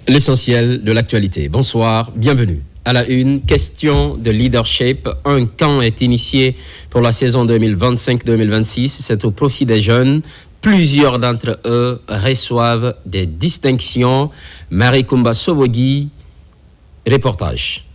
L'essentiel de l'actualité. Bonsoir, bienvenue. À la une, question de leadership. Un camp est initié pour la saison 2025-2026. C'est au profit des jeunes. Plusieurs d'entre eux reçoivent des distinctions. Marie Kumba Sobogui, reportage.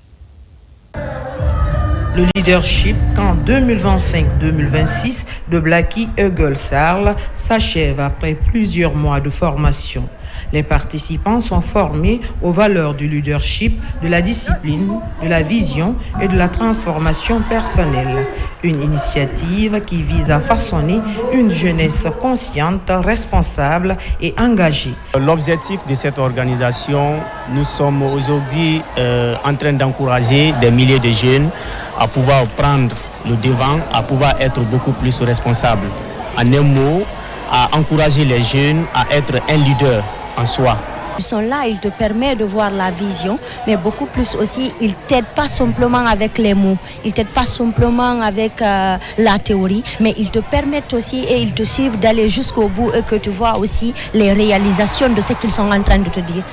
Le leadership camp 2025-2026 de Blackie Eugelsarl s'achève après plusieurs mois de formation. Les participants sont formés aux valeurs du leadership, de la discipline, de la vision et de la transformation personnelle. Une initiative qui vise à façonner une jeunesse consciente, responsable et engagée. L'objectif de cette organisation, nous sommes aujourd'hui en train d'encourager des milliers de jeunes à pouvoir prendre le devant, à pouvoir être beaucoup plus responsables. En un mot, à encourager les jeunes à être un leader en soi. Ils sont là, ils te permettent de voir la vision, mais beaucoup plus aussi, ils t'aident pas simplement avec les mots, ils t'aident pas simplement avec la théorie, mais ils te permettent aussi et ils te suivent d'aller jusqu'au bout et que tu vois aussi les réalisations de ce qu'ils sont en train de te dire.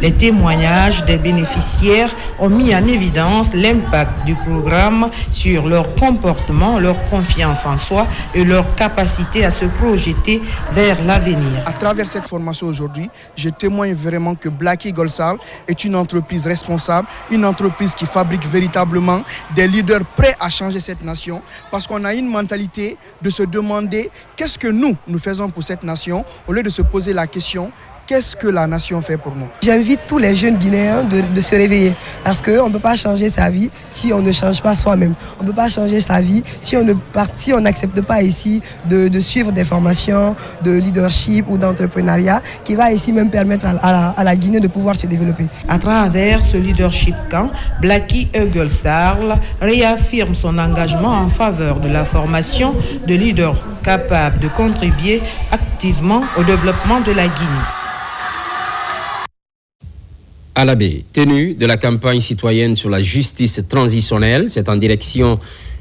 Les témoignages des bénéficiaires ont mis en évidence l'impact du programme sur leur comportement, leur confiance en soi et leur capacité à se projeter vers l'avenir. À travers cette formation aujourd'hui, je témoigne vraiment que Blackie Eugelsarl est une entreprise responsable, une entreprise qui fabrique véritablement des leaders prêts à changer cette nation, parce qu'on a une mentalité de se demander qu'est-ce que nous faisons pour cette nation, au lieu de se poser la question qu'est-ce que la nation fait pour nous. J'invite tous les jeunes Guinéens de se réveiller, parce qu'on ne peut pas changer sa vie si on ne change pas soi-même. On ne peut pas changer sa vie si on n'accepte pas ici de suivre des formations de leadership ou d'entrepreneuriat qui va ici même permettre à la Guinée de pouvoir se développer. À travers ce leadership camp, Blackie Eugelsarl réaffirme son engagement en faveur de la formation de leaders capables de contribuer activement au développement de la Guinée. À la baie, tenue de la campagne citoyenne sur la justice transitionnelle, c'est en direction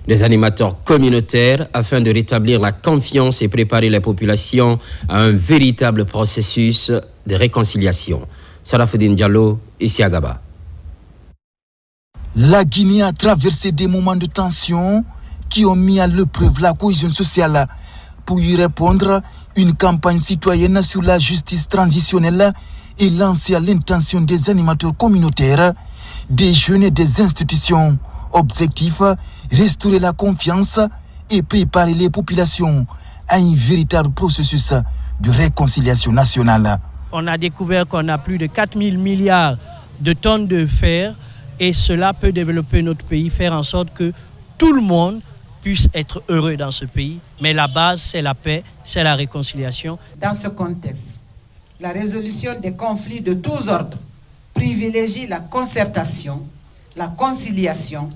des animateurs communautaires afin de rétablir la confiance et préparer les populations à un véritable processus de réconciliation. Sarafoudine Diallo, ici à Gaba. La Guinée a traversé des moments de tension qui ont mis à l'épreuve la cohésion sociale. Pour y répondre, une campagne citoyenne sur la justice transitionnelle est lancée à l'intention des animateurs communautaires, des jeunes et des institutions. Objectif, restaurer la confiance et préparer les populations à un véritable processus de réconciliation nationale. On a découvert qu'on a plus de 4 000 milliards de tonnes de fer et cela peut développer notre pays, faire en sorte que tout le monde puisse être heureux dans ce pays. Mais la base, c'est la paix, c'est la réconciliation. Dans ce contexte, la résolution des conflits de tous ordres privilégie la concertation, la conciliation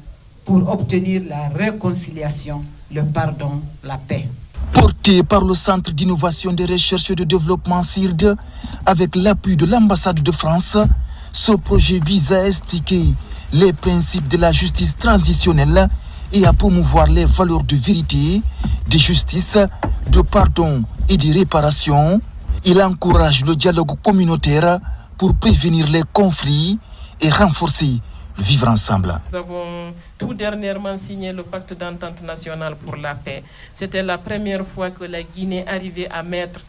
pour obtenir la réconciliation, le pardon, la paix. Porté par le Centre d'innovation de recherche et de développement CIRD, avec l'appui de l'ambassade de France, ce projet vise à expliquer les principes de la justice transitionnelle et à promouvoir les valeurs de vérité, de justice, de pardon et de réparation. Il encourage le dialogue communautaire pour prévenir les conflits et renforcer le vivre ensemble. Nous avons tout dernièrement signé le pacte d'entente nationale pour la paix. C'était la première fois que la Guinée arrivait à mettre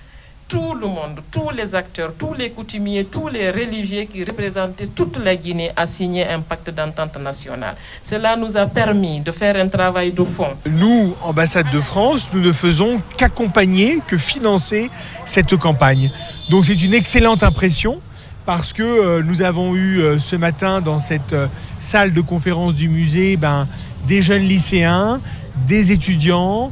tout le monde, tous les acteurs, tous les coutumiers, tous les religieux qui représentaient toute la Guinée à signer un pacte d'entente nationale. Cela nous a permis de faire un travail de fond. Nous, ambassade de France, nous ne faisons qu'accompagner, que financer cette campagne. Donc c'est une excellente impression parce que nous avons eu ce matin dans cette salle de conférence du musée des jeunes lycéens, des étudiants,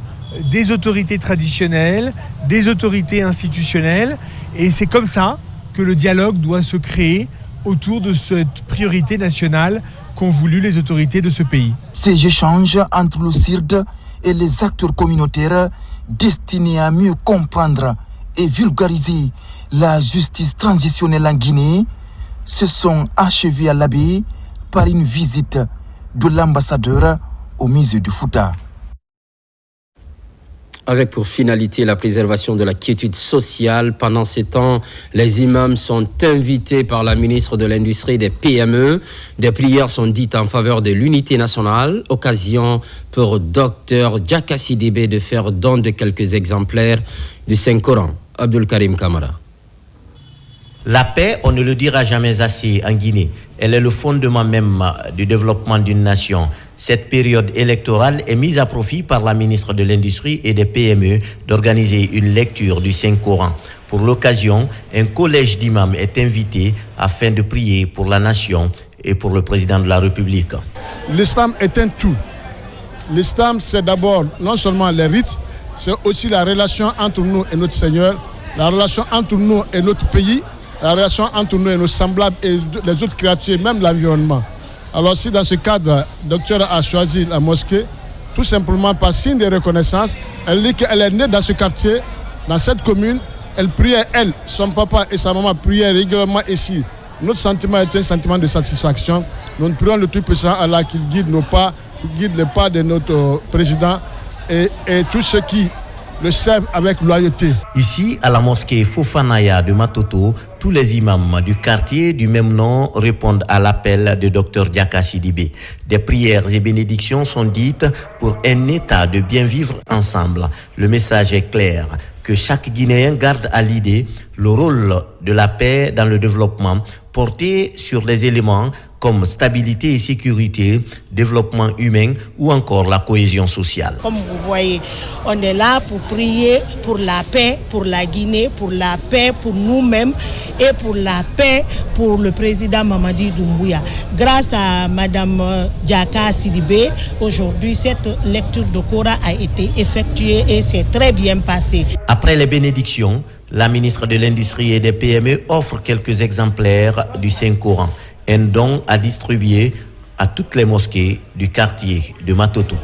des autorités traditionnelles, des autorités institutionnelles. Et c'est comme ça que le dialogue doit se créer autour de cette priorité nationale qu'ont voulu les autorités de ce pays. Ces échanges entre le CIRD et les acteurs communautaires destinés à mieux comprendre et vulgariser la justice transitionnelle en Guinée se sont achevés à la baie par une visite de l'ambassadeur au musée du Fouta. avec pour finalité la préservation de la quiétude sociale. Pendant ces temps, les imams sont invités par la ministre de l'Industrie et des PME. Des prières sont dites en faveur de l'unité nationale. Occasion pour Dr Diaka Sidibé de faire don de quelques exemplaires du Saint-Coran. Abdul Karim Kamara. La paix, on ne le dira jamais assez en Guinée. Elle est le fondement même du développement d'une nation. Cette période électorale est mise à profit par la ministre de l'Industrie et des PME d'organiser une lecture du Saint-Coran. Pour l'occasion, un collège d'imams est invité afin de prier pour la nation et pour le président de la République. L'islam est un tout. L'islam, c'est d'abord non seulement les rites, c'est aussi la relation entre nous et notre Seigneur, la relation entre nous et notre pays, la relation entre nous et nos semblables et les autres créatures, même l'environnement. Alors si dans ce cadre, le docteur a choisi la mosquée, tout simplement par signe de reconnaissance, elle dit qu'elle est née dans ce quartier, dans cette commune, elle priait, elle, son papa et sa maman priaient régulièrement ici. Notre sentiment est un sentiment de satisfaction. Nous prions le Tout-Puissant Allah qu'il guide nos pas, qu'il guide les pas de notre président et tous ceux qui le servent avec loyauté. Ici, à la mosquée Fofanaya de Matoto, tous les imams du quartier du même nom répondent à l'appel de Dr Diaka Sidibé. Des prières et bénédictions sont dites pour un état de bien vivre ensemble. Le message est clair, que chaque Guinéen garde à l'idée le rôle de la paix dans le développement, porté sur les éléments comme stabilité et sécurité, développement humain ou encore la cohésion sociale. Comme vous voyez, on est là pour prier pour la paix, pour la Guinée, pour la paix pour nous-mêmes et pour la paix pour le président Mamadi Doumbouya. Grâce à Madame Diaka Sidibé, aujourd'hui cette lecture de Coran a été effectuée et c'est très bien passé. Après les bénédictions, la ministre de l'Industrie et des PME offre quelques exemplaires du Saint-Coran, un don à distribuer à toutes les mosquées du quartier de Matoto.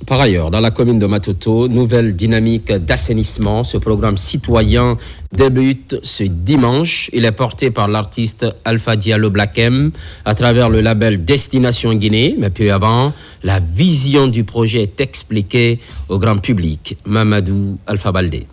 Par ailleurs, dans la commune de Matoto, nouvelle dynamique d'assainissement. Ce programme citoyen débute ce dimanche. Il est porté par l'artiste Alpha Diallo Blackem à travers le label Destination Guinée. Mais peu avant, la vision du projet est expliquée au grand public. Mamadou Alpha Baldé.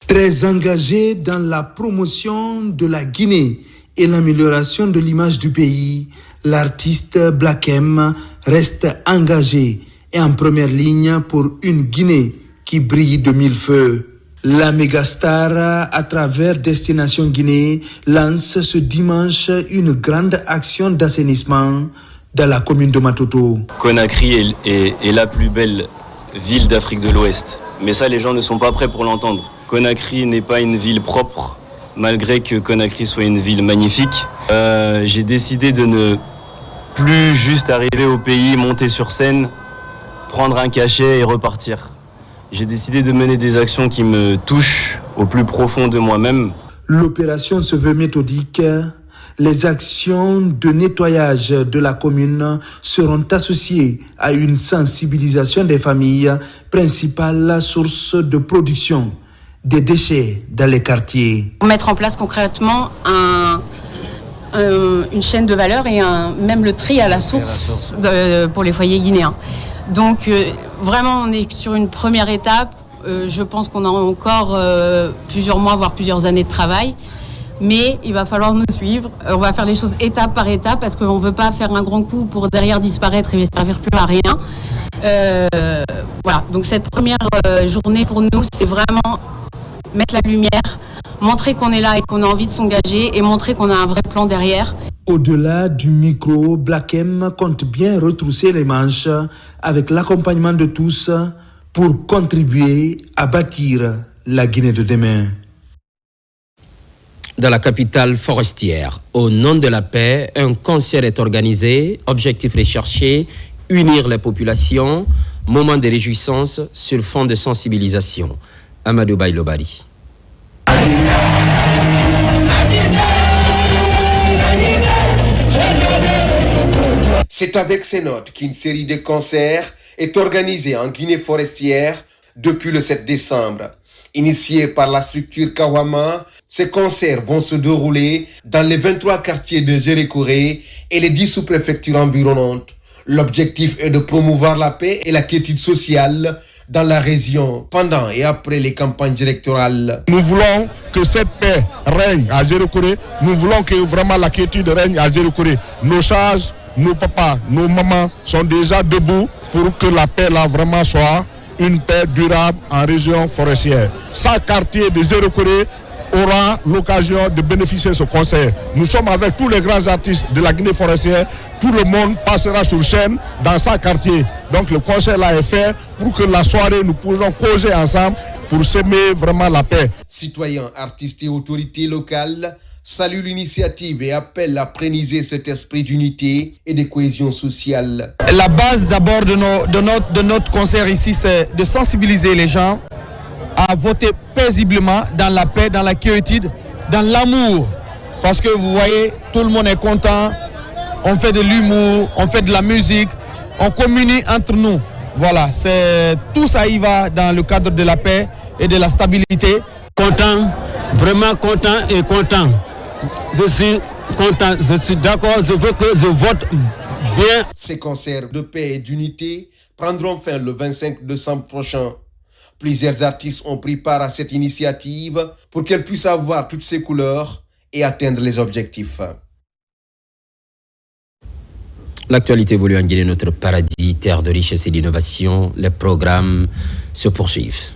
Très engagé dans la promotion de la Guinée et l'amélioration de l'image du pays, l'artiste Blackem reste engagé et en première ligne pour une Guinée qui brille de mille feux. La mégastar, à travers Destination Guinée, lance ce dimanche une grande action d'assainissement dans la commune de Matoto. Conakry est la plus belle ville d'Afrique de l'Ouest. Mais ça, les gens ne sont pas prêts pour l'entendre. Conakry n'est pas une ville propre, malgré que Conakry soit une ville magnifique. J'ai décidé de ne plus juste arriver au pays, monter sur scène, prendre un cachet et repartir. J'ai décidé de mener des actions qui me touchent au plus profond de moi-même. L'opération se veut méthodique. Les actions de nettoyage de la commune seront associées à une sensibilisation des familles, principale source de production des déchets dans les quartiers. Pour mettre en place concrètement une chaîne de valeur et même le tri à la source pour les foyers guinéens. Donc vraiment on est sur une première étape. Je pense qu'on a encore plusieurs mois, voire plusieurs années de travail. Mais il va falloir nous suivre. On va faire les choses étape par étape parce qu'on ne veut pas faire un grand coup pour derrière disparaître et ne servir plus à rien. Voilà, donc cette première journée pour nous, c'est vraiment mettre la lumière, montrer qu'on est là et qu'on a envie de s'engager et montrer qu'on a un vrai plan derrière. Au-delà du micro, Blackem compte bien retrousser les manches avec l'accompagnement de tous pour contribuer à bâtir la Guinée de demain. Dans la capitale forestière, au nom de la paix, un concert est organisé. Objectif recherché, unir les populations. Moment de réjouissance sur fond de sensibilisation. Amadou Bailobari. C'est avec ces notes qu'une série de concerts est organisée en Guinée forestière depuis le 7 décembre. Initiés par la structure Kawama, ces concerts vont se dérouler dans les 23 quartiers de Gérékouré et les 10 sous-préfectures environnantes. L'objectif est de promouvoir la paix et la quiétude sociale dans la région pendant et après les campagnes électorales. Nous voulons que cette paix règne à Zéro-Corée. Nous voulons que vraiment la quiétude règne à Zéro-Corée. Nos sages, nos papas, nos mamans sont déjà debout pour que la paix là vraiment soit une paix durable en région forestière. Chaque quartier de Zéro-Corée aura l'occasion de bénéficier de ce conseil. Nous sommes avec tous les grands artistes de la Guinée forestière. Tout le monde passera sur scène dans chaque quartier. Donc le conseil là est fait pour que la soirée nous puissions causer ensemble pour s'aimer vraiment la paix. Citoyens, artistes et autorités locales saluent l'initiative et appellent à pérenniser cet esprit d'unité et de cohésion sociale. La base d'abord de notre concert ici, c'est de sensibiliser les gens à voter paisiblement dans la paix, dans la quiétude, dans l'amour. Parce que vous voyez, tout le monde est content, on fait de l'humour, on fait de la musique, on communie entre nous. Voilà, tout ça y va dans le cadre de la paix et de la stabilité. Content, vraiment content et content. Je suis content, je suis d'accord, je veux que je vote bien. Ces concerts de paix et d'unité prendront fin le 25 décembre prochain. Plusieurs artistes ont pris part à cette initiative pour qu'elle puisse avoir toutes ses couleurs et atteindre les objectifs. L'actualité voulue en Guinée, notre paradis, terre de richesse et d'innovation, les programmes se poursuivent.